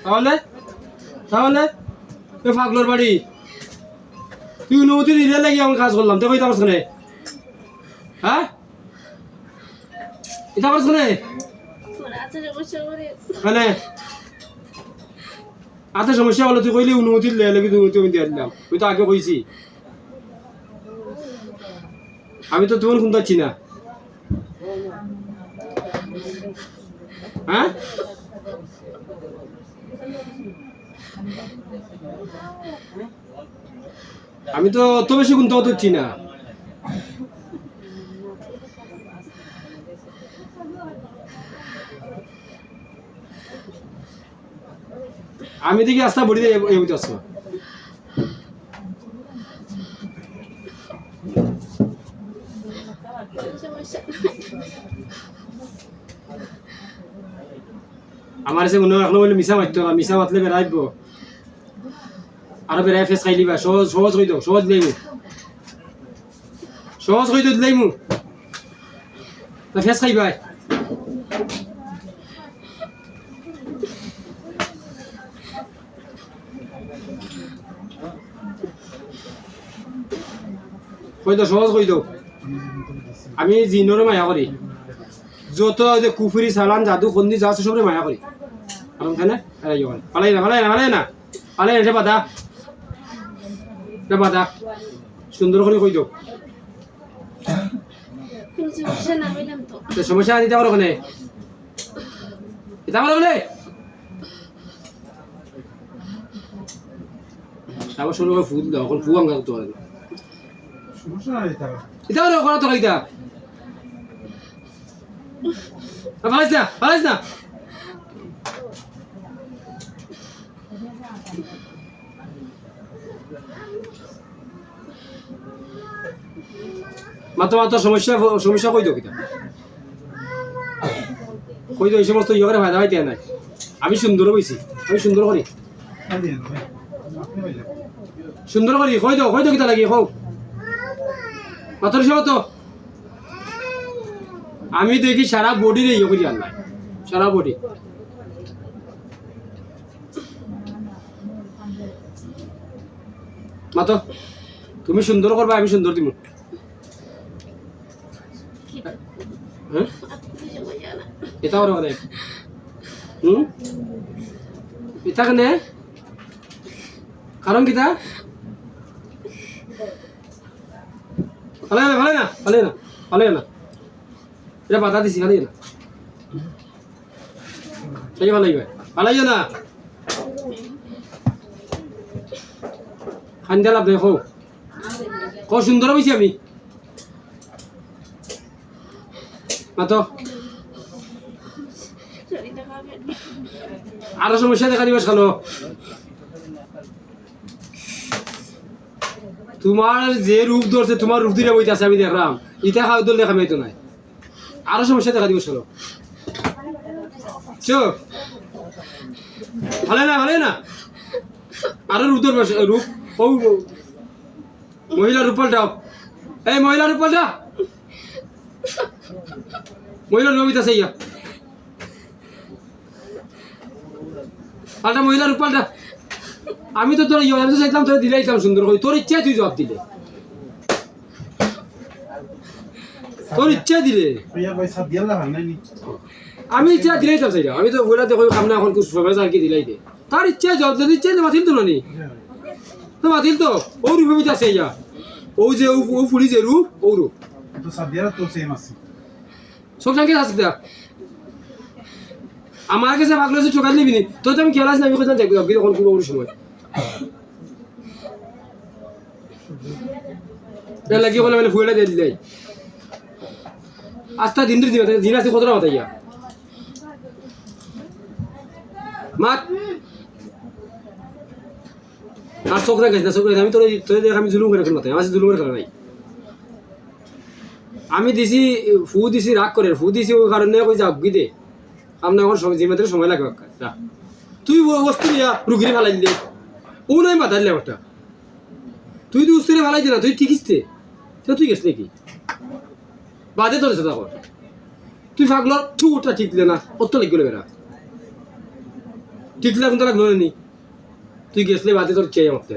তাহলে তাহলে এ ফাগলোর বাড়ি তুই অনুমতি দিলে লাগি আমি কাজ করলাম তো কইতে পারছ না হ্যাঁ এটা পারছ না মানে আচ্ছা সমস্যা হলো তুই কইলি অনুমতি দিলে লাগি তুই অনুমতি আমি দিয়ে দিলাম তুই তো আগে কইছি আমি তো তোমার শুনতে না হ্যাঁ আমি তো অত বেশি গুনতে হচ্ছি না আমি দেখি আস্তা বড়ি দিয়ে এগোতে আসছো আমার এসে মনে রাখলো বলে মিশা মারতো না মিশা মাতলে বেড়াইব আরো বেড়াই ফেস খাই লিবা সহজ সহজ হইতো সহজ দিলাইমু সহজ হইতো দিলাইমু না ফেস খাইবাই কইতো সহজ কইতো আমি জিনরে মায়া করি যত যে কুফুরি সালান জাদু খন্দি যা আছে সবরে মায়া করি কারণ কেন আরে ইওয়ান পালাই না রে বাদা সুন্দর করে কইতো সমস্যা দিতে পারো ওখানে দিতে পারো বলে আবার শুরু করে ফুল দাও এখন ফু আঙ্গা করতে পারে সমস্যা নাই দিতে পারো করা তো খাইতা পালাইস না মাত্র সমস্যা কই দাও কিতা কই দাও এই সমস্ত ইয়ে করে ফায়দা পাইতে নাই আমি সুন্দর বইছি আমি সুন্দর করি কই দাও কিতা লাগি কও মাত্র সময় তো আমি দেখি সারা বডি রে ইয়ে করি আল্লাহ সারা বডি মাতো তুমি সুন্দর করবা আমি সুন্দর দিব হ্যাঁ এটা ওর মানে এটা কেন কারণ কিটা ভালো না এটা বাধা দিছি ভালো না সেই ভালো না খান্দা লাভ দেখো কত সুন্দর হয়েছি আমি মাতো আরো সমস্যা দেখা দিবস খালো তোমার যে রূপ ধরছে তোমার রূপ দিলে বইতে আছে আমি দেখলাম ইটা খাওয়া দল দেখা মেয়ে তো নাই আরো সমস্যা দেখা দিবস খালো চুপ ভালো না আরো রূপ ধরবে রূপ ও মহিলার রূপ পাল্টাও এই মহিলার রূপ পাল্টা মহিলার রূপ আছে ইয়া পাল্টা মহিলার রূপ পাল্টা আমি তো তোর আমি তো চাইতাম তোর দিলাইতাম সুন্দর করে তোর ইচ্ছা তুই জবাব দিলে তোর ইচ্ছা দিলে আমি ইচ্ছা দিলাইতাম চাইটা আমি তো বইলা দেখো কামনা এখন কুছ সময় আর কি দিলাই দে তার ইচ্ছা জবাব দিতে ইচ্ছা মাতিল তো নানি তো মাতিল তো ও রূপে আছে ইয়া ও যে ও ফুলি যে রূপ ও রূপ তো সাদিয়ারা তো সেম আছে সব সঙ্গে আছে দা আমার কাছে ভাগলো যে ঠকাই নিবি তো আমি খেলাস না আমি কোথায় যাবি আপনি তখন কোনো সময় এটা লাগি বলে মানে ফুয়েলা দিয়ে দিলাই আস্তা দিন দিন আছে কতটা মাথাইয়া মাত আর চোখরা গেছে না চোখরা আমি তোর দেখ আমি জুলুম করে মাথায় আমার জুলুম করে খেলা নাই আমি দিছি ফু দিছি রাগ করে ফু দিছি ওই কারণে কই যাও গিদে আমরা এখন জিম্মেদারি সময় লাগবে তুই বস্তু নিয়া রুগীরে ফালাই দিলে ও নাই মাথা দিলে একটা তুই তো উস্তিরে ফালাই দে না তুই ঠিক ইসতে তুই গেছ নাকি বাদে তোর সাথে তখন তুই ফাগল ছুটা ঠিক দিলে না অত লেগে বেড়া টিকলা কোনটা লাগলো নি তুই গেছলে বাদে তোর চেয়ে মারতে